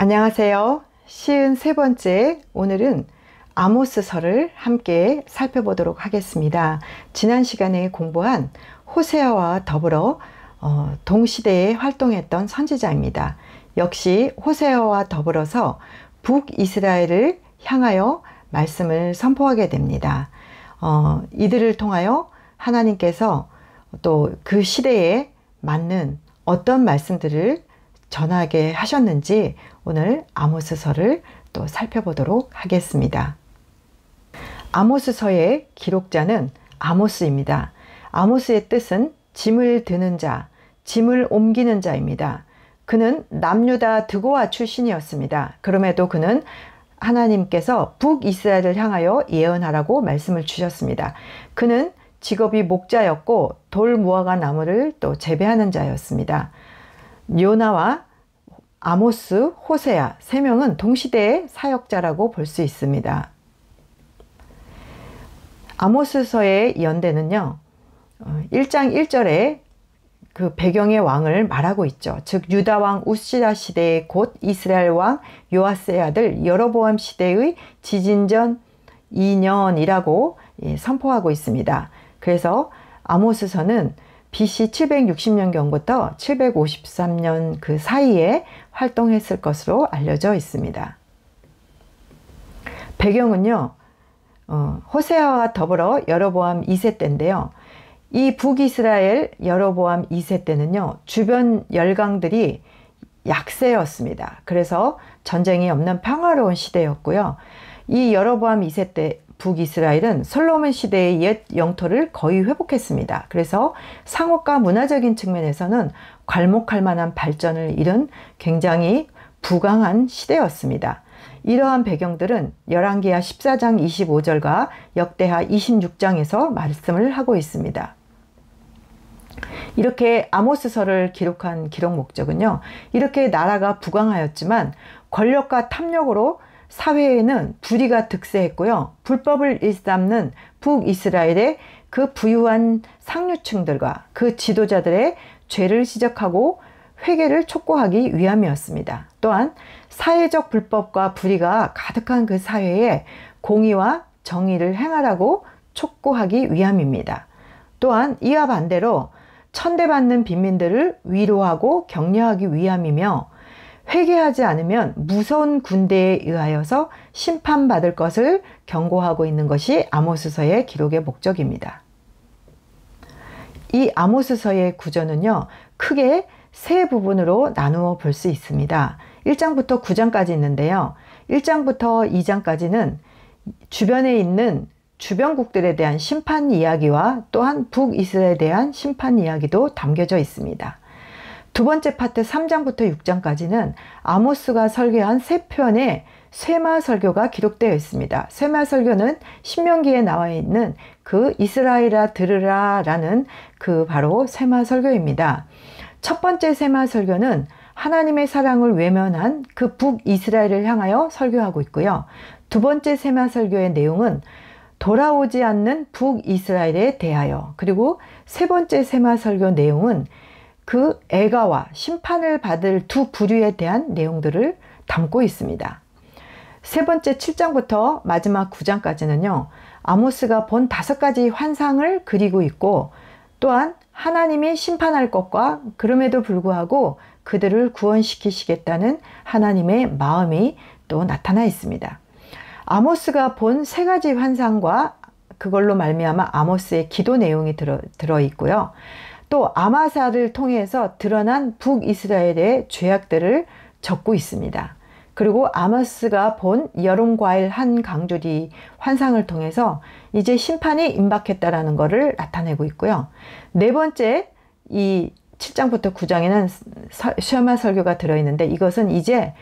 안녕하세요. 53번째 오늘은 아모스서를 함께 살펴보도록 하겠습니다. 지난 시간에 공부한 호세아와 더불어 동시대에 활동했던 선지자입니다. 역시 호세아와 더불어서 북이스라엘을 향하여 말씀을 선포하게 됩니다. 이들을 통하여 하나님께서 또 그 시대에 맞는 어떤 말씀들을 전하게 하셨는지 오늘 아모스서를 또 살펴보도록 하겠습니다. 아모스서의 기록자는 아모스입니다. 아모스의 뜻은 짐을 드는 자, 짐을 옮기는 자입니다. 그는 남유다 드고아 출신이었습니다. 그럼에도 그는 하나님께서 북이스라엘을 향하여 예언하라고 말씀을 주셨습니다. 그는 직업이 목자였고 돌무화과 나무를 또 재배하는 자였습니다. 요나와 아모스, 호세아 세 명은 동시대의 사역자라고 볼 수 있습니다. 아모스서의 연대는요, 1장 1절에 그 배경의 왕을 말하고 있죠. 즉 유다 왕 우시야 시대의 곧 이스라엘 왕 요아스의 아들 여로보암 시대의 지진전 2년이라고 선포하고 있습니다. 그래서 아모스서는 BC 760년경부터 753년 그 사이에 활동했을 것으로 알려져 있습니다. 배경은요, 호세아와 더불어 여로보암 2세 때인데요. 이 북이스라엘 여로보암 2세 때는요, 주변 열강들이 약세였습니다. 그래서 전쟁이 없는 평화로운 시대였고요. 이 여로보암 2세 때 북이스라엘은 솔로몬 시대의 옛 영토를 거의 회복했습니다. 그래서 상업과 문화적인 측면에서는 괄목할 만한 발전을 이룬 굉장히 부강한 시대였습니다. 이러한 배경들은 열왕기하 14장 25절과 역대하 26장에서 말씀을 하고 있습니다. 이렇게 아모스서를 기록한 기록 목적은요, 이렇게 나라가 부강하였지만 권력과 탐욕으로 사회에는 불의가 득세했고요. 불법을 일삼는 북이스라엘의 그 부유한 상류층들과 그 지도자들의 죄를 지적하고 회개를 촉구하기 위함이었습니다. 또한 사회적 불법과 불의가 가득한 그 사회에 공의와 정의를 행하라고 촉구하기 위함입니다. 또한 이와 반대로 천대받는 빈민들을 위로하고 격려하기 위함이며 회개하지 않으면 무서운 군대에 의하여서 심판받을 것을 경고하고 있는 것이 아모스서의 기록의 목적입니다. 이 아모스서의 구조는요, 크게 세 부분으로 나누어 볼 수 있습니다. 1장부터 9장까지 있는데요. 1장부터 2장까지는 주변에 있는 주변국들에 대한 심판 이야기와 또한 북이스라엘에 대한 심판 이야기도 담겨져 있습니다. 두 번째 파트 3장부터 6장까지는 아모스가 설교한 세 편의 쇠마 설교가 기록되어 있습니다. 쇠마 설교는 신명기에 나와 있는 그 이스라엘아 들으라 라는 그 바로 쇠마 설교입니다. 첫 번째 쇠마 설교는 하나님의 사랑을 외면한 그 북이스라엘을 향하여 설교하고 있고요. 두 번째 쇠마 설교의 내용은 돌아오지 않는 북이스라엘에 대하여, 그리고 세 번째 쇠마 설교 내용은 그 애가와 심판을 받을 두 부류에 대한 내용들을 담고 있습니다. 세 번째 7장부터 마지막 9장까지는요, 아모스가 본 5가지 환상을 그리고 있고, 또한 하나님이 심판할 것과 그럼에도 불구하고 그들을 구원시키시겠다는 하나님의 마음이 또 나타나 있습니다. 아모스가 본 3가지 환상과 그걸로 말미암아 아모스의 기도 내용이 들어 있고요. 또 아마사를 통해서 드러난 북이스라엘의 죄악들을 적고 있습니다. 그리고 아모스가 본 여론과일 한 강줄이 환상을 통해서 이제 심판이 임박했다라는 것을 나타내고 있고요. 네 번째 이 7장부터 9장에는 쇠마 설교가 들어있는데, 이것은 이제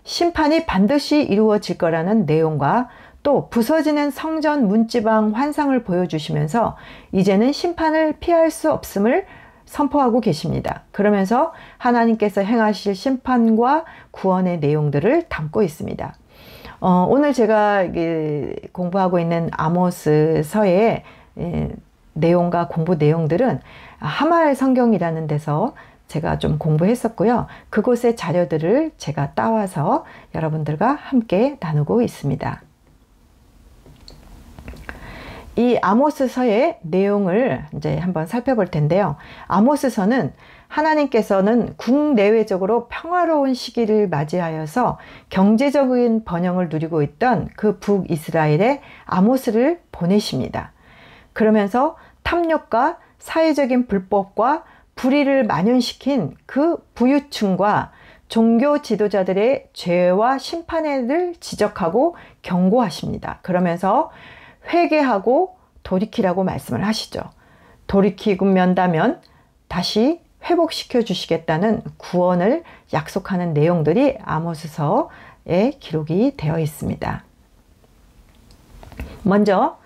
심판이 반드시 이루어질 거라는 내용과 또 부서지는 성전 문지방 환상을 보여주시면서 이제는 심판을 피할 수 없음을 선포하고 계십니다. 그러면서 하나님께서 행하실 심판과 구원의 내용들을 담고 있습니다. 오늘 제가 공부하고 있는 아모스서의 내용과 공부 내용들은 하말 성경이라는 데서 제가 좀 공부했었고요. 그곳의 자료들을 제가 따와서 여러분들과 함께 나누고 있습니다. 이 아모스서의 내용을 이제 한번 살펴볼 텐데요. 아모스서는 하나님께서는 국내외적으로 평화로운 시기를 맞이하여서 경제적인 번영을 누리고 있던 그 북이스라엘에 아모스를 보내십니다. 그러면서 탐욕과 사회적인 불법과 불의를 만연시킨 그 부유층과 종교 지도자들의 죄와 심판을 지적하고 경고하십니다. 그러면서 회개하고 돌이키라고 말씀을 하시죠. 돌이키면다면 다시 회복시켜 주시겠다는 구원을 약속하는 내용들이 아모스서에 기록이 되어 있습니다. 먼저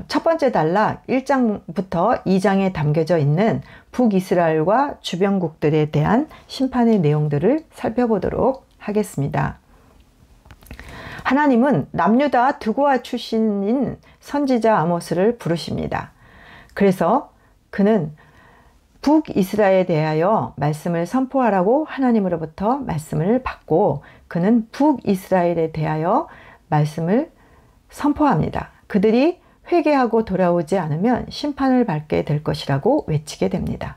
첫 번째 단락 1장부터 2장에 담겨져 있는 북이스라엘과 주변국들에 대한 심판의 내용들을 살펴보도록 하겠습니다. 하나님은 남유다 드고아 출신인 선지자 아모스를 부르십니다. 그래서 그는 북이스라엘에 대하여 말씀을 선포하라고 하나님으로부터 말씀을 받고 그는 북이스라엘에 대하여 말씀을 선포합니다. 그들이 회개하고 돌아오지 않으면 심판을 받게 될 것이라고 외치게 됩니다.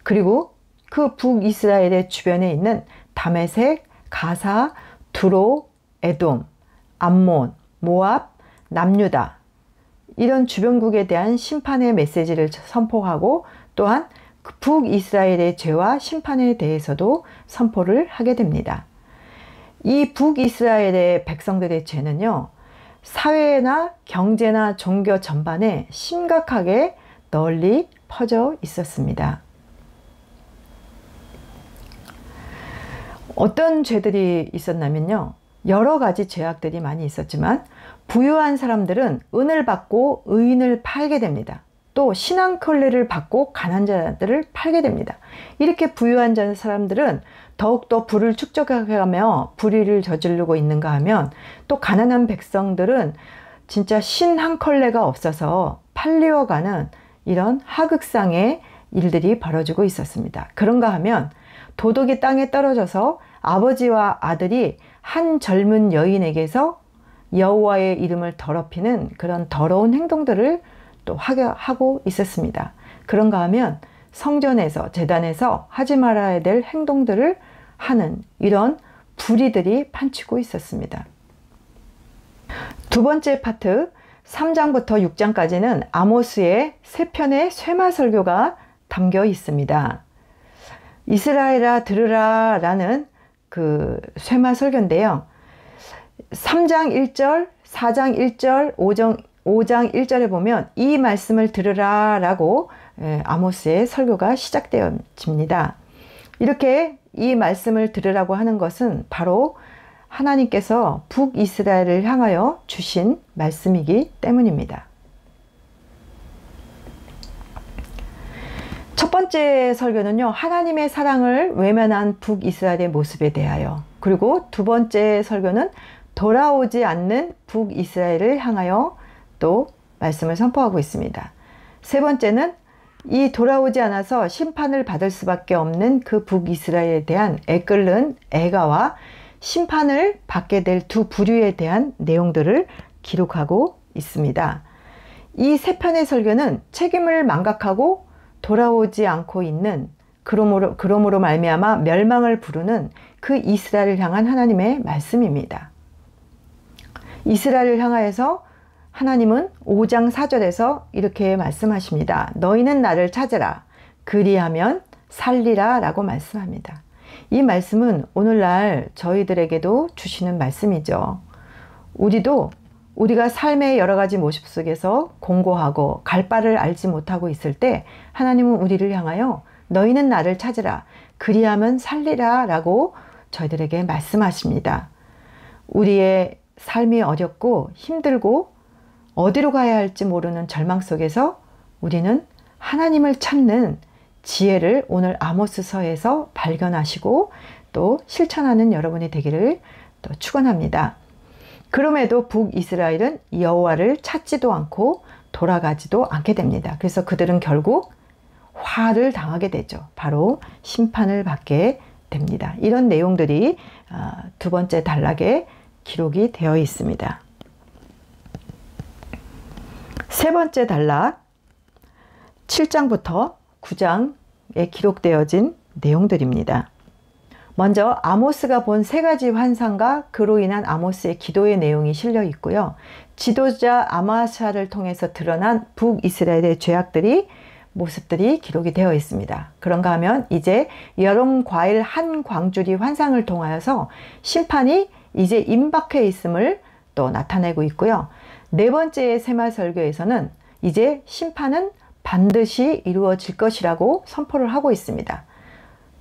그리고 그 북이스라엘의 주변에 있는 다메섹, 가사, 두로, 에돔, 암몬, 모압, 남유다 이런 주변국에 대한 심판의 메시지를 선포하고 또한 북이스라엘의 죄와 심판에 대해서도 선포를 하게 됩니다. 이 북이스라엘의 백성들의 죄는요, 사회나 경제나 종교 전반에 심각하게 널리 퍼져 있었습니다. 어떤 죄들이 있었냐면요, 여러 가지 죄악들이 많이 있었지만 부유한 사람들은 은을 받고 의인을 팔게 됩니다. 또 신앙컬레를 받고 가난한 자들을 팔게 됩니다. 이렇게 부유한 사람들은 더욱더 부를 축적해가며 불의를 저지르고 있는가 하면 또 가난한 백성들은 진짜 신 한 컬레가 없어서 팔려가는 이런 하극상의 일들이 벌어지고 있었습니다. 그런가 하면 도덕이 땅에 떨어져서 아버지와 아들이 한 젊은 여인에게서 여호와의 이름을 더럽히는 그런 더러운 행동들을 또 하고 있었습니다. 그런가 하면 성전에서 제단에서 하지 말아야 될 행동들을 하는 이런 불의들이 판치고 있었습니다. 두 번째 파트 3장부터 6장까지는 아모스의 세 편의 쇠마 설교가 담겨 있습니다. 이스라엘아 들으라 라는 그 쇠마 설교인데요. 3장 1절, 4장 1절, 5장 1절에 보면 이 말씀을 들으라 라고 아모스의 설교가 시작되어집니다. 이렇게 이 말씀을 들으라고 하는 것은 바로 하나님께서 북이스라엘을 향하여 주신 말씀이기 때문입니다. 첫 번째 설교는요, 하나님의 사랑을 외면한 북이스라엘의 모습에 대하여, 그리고 두 번째 설교는 돌아오지 않는 북이스라엘을 향하여 또 말씀을 선포하고 있습니다. 세 번째는 이 돌아오지 않아서 심판을 받을 수밖에 없는 그 북이스라엘에 대한 애끓는 애가와 심판을 받게 될 두 부류에 대한 내용들을 기록하고 있습니다. 이 세 편의 설교는 책임을 망각하고 돌아오지 않고 있는, 그러므로 말미암아 멸망을 부르는 그 이스라엘을 향한 하나님의 말씀입니다. 이스라엘을 향하여서 하나님은 5장 4절에서 이렇게 말씀하십니다. 너희는 나를 찾으라. 그리하면 살리라 라고 말씀합니다. 이 말씀은 오늘날 저희들에게도 주시는 말씀이죠. 우리가 삶의 여러 가지 모습 속에서 공고하고 갈 바를 알지 못하고 있을 때 하나님은 우리를 향하여 너희는 나를 찾으라. 그리하면 살리라 라고 저희들에게 말씀하십니다. 우리의 삶이 어렵고 힘들고 어디로 가야 할지 모르는 절망 속에서 우리는 하나님을 찾는 지혜를 오늘 아모스서에서 발견하시고 또 실천하는 여러분이 되기를 또 축원합니다. 그럼에도 북이스라엘은 여호와를 찾지도 않고 돌아가지도 않게 됩니다. 그래서 그들은 결국 화를 당하게 되죠. 바로 심판을 받게 됩니다. 이런 내용들이 두 번째 단락에 기록이 되어 있습니다. 세 번째 단락 7장부터 9장에 기록되어진 내용들입니다. 먼저 아모스가 본 세 가지 환상과 그로 인한 아모스의 기도의 내용이 실려 있고요. 지도자 아마샤를 통해서 드러난 북이스라엘의 죄악들이 모습들이 기록이 되어 있습니다. 그런가 하면 이제 여름 과일 한 광줄이 환상을 통하여서 심판이 이제 임박해 있음을 또 나타내고 있고요. 네 번째의 세마 설교에서는 이제 심판은 반드시 이루어질 것이라고 선포를 하고 있습니다.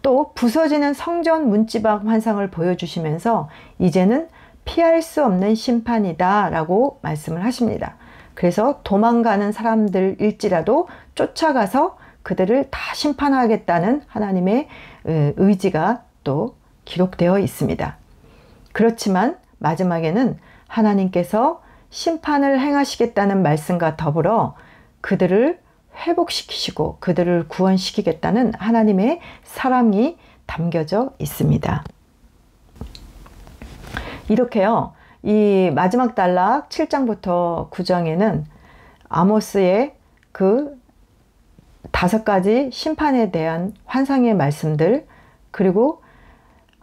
또 부서지는 성전 문지방 환상을 보여주시면서 이제는 피할 수 없는 심판이다 라고 말씀을 하십니다. 그래서 도망가는 사람들일지라도 쫓아가서 그들을 다 심판하겠다는 하나님의 의지가 또 기록되어 있습니다. 그렇지만 마지막에는 하나님께서 심판을 행하시겠다는 말씀과 더불어 그들을 회복시키시고 그들을 구원시키겠다는 하나님의 사랑이 담겨져 있습니다. 이렇게요, 이 마지막 단락 7장부터 9장에는 아모스의 그 5가지 심판에 대한 환상의 말씀들, 그리고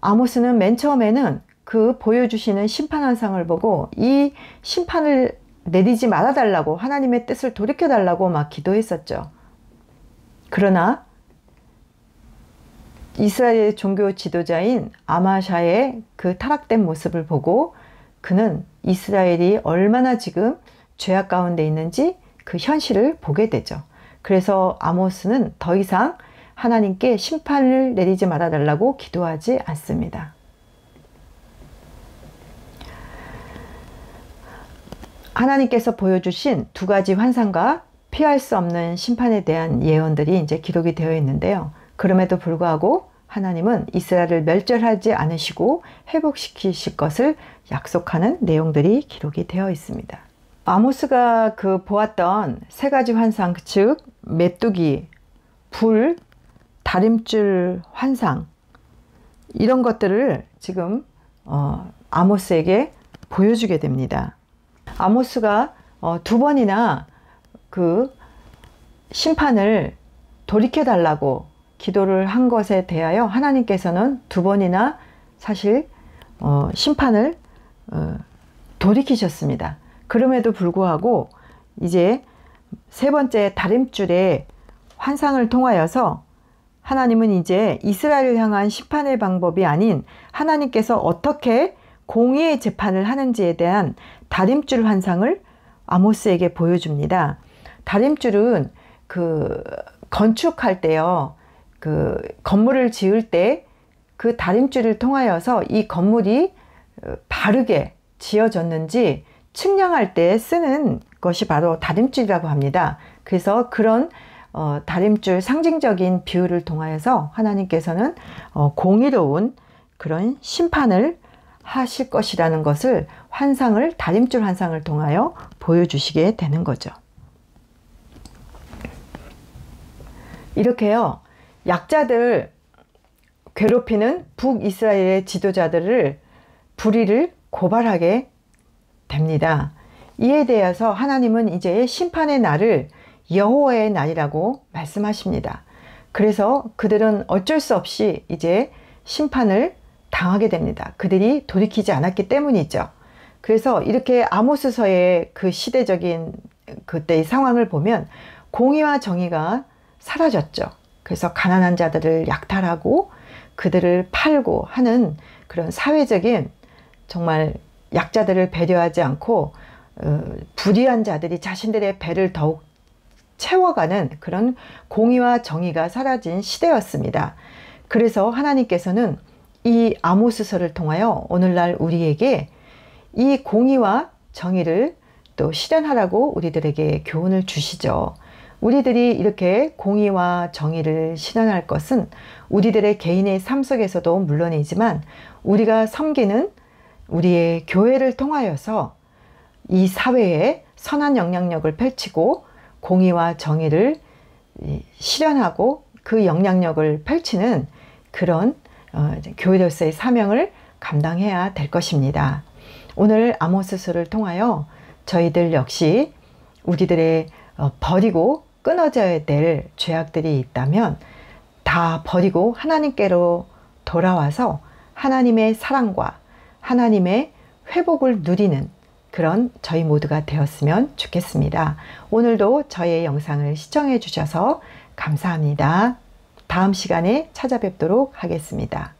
아모스는 맨 처음에는 그 보여주시는 심판 환상을 보고 이 심판을 내리지 말아달라고, 하나님의 뜻을 돌이켜달라고 막 기도했었죠. 그러나 이스라엘 종교 지도자인 아마샤의 그 타락된 모습을 보고 그는 이스라엘이 얼마나 지금 죄악 가운데 있는지 그 현실을 보게 되죠. 그래서 아모스는 더 이상 하나님께 심판을 내리지 말아달라고 기도하지 않습니다. 하나님께서 보여주신 2가지 환상과 피할 수 없는 심판에 대한 예언들이 이제 기록이 되어 있는데요. 그럼에도 불구하고 하나님은 이스라엘을 멸절하지 않으시고 회복시키실 것을 약속하는 내용들이 기록이 되어 있습니다. 아모스가 그 보았던 3가지 환상, 즉 메뚜기, 불, 다림줄 환상, 이런 것들을 지금 아모스에게 보여주게 됩니다. 아모스가 2번이나 그 심판을 돌이켜달라고 기도를 한 것에 대하여 하나님께서는 2번이나 사실 심판을 돌이키셨습니다. 그럼에도 불구하고 이제 3번째 다림줄의 환상을 통하여서 하나님은 이제 이스라엘을 향한 심판의 방법이 아닌 하나님께서 어떻게 공의의 재판을 하는지에 대한 다림줄 환상을 아모스에게 보여줍니다. 다림줄은 그 건축할 때요, 그 건물을 지을 때 그 다림줄을 통하여서 이 건물이 바르게 지어졌는지 측량할 때 쓰는 것이 바로 다림줄이라고 합니다. 그래서 그런 다림줄 상징적인 비유를 통하여서 하나님께서는 공의로운 그런 심판을 하실 것이라는 것을 다림줄 환상을 통하여 보여주시게 되는 거죠. 이렇게요, 약자들 괴롭히는 북이스라엘의 지도자들을 불의를 고발하게 됩니다. 이에 대해서 하나님은 이제 심판의 날을 여호와의 날이라고 말씀하십니다. 그래서 그들은 어쩔 수 없이 이제 심판을 당하게 됩니다. 그들이 돌이키지 않았기 때문이죠. 그래서 이렇게 아모스서의 그 시대적인 그때의 상황을 보면 공의와 정의가 사라졌죠. 그래서 가난한 자들을 약탈하고 그들을 팔고 하는 그런 사회적인, 정말 약자들을 배려하지 않고 불의한 자들이 자신들의 배를 더욱 채워가는 그런 공의와 정의가 사라진 시대였습니다. 그래서 하나님께서는 이 아모스서를 통하여 오늘날 우리에게 이 공의와 정의를 또 실현하라고 우리들에게 교훈을 주시죠. 우리들이 이렇게 공의와 정의를 실현할 것은 우리들의 개인의 삶 속에서도 물론이지만 우리가 섬기는 우리의 교회를 통하여서 이 사회에 선한 영향력을 펼치고 공의와 정의를 실현하고 그 영향력을 펼치는 그런 교회로서의 사명을 감당해야 될 것입니다. 오늘 아모스서를 통하여 저희들 역시 우리들의 버리고 끊어져야 될 죄악들이 있다면 다 버리고 하나님께로 돌아와서 하나님의 사랑과 하나님의 회복을 누리는 그런 저희 모두가 되었으면 좋겠습니다. 오늘도 저의 영상을 시청해 주셔서 감사합니다. 다음 시간에 찾아뵙도록 하겠습니다.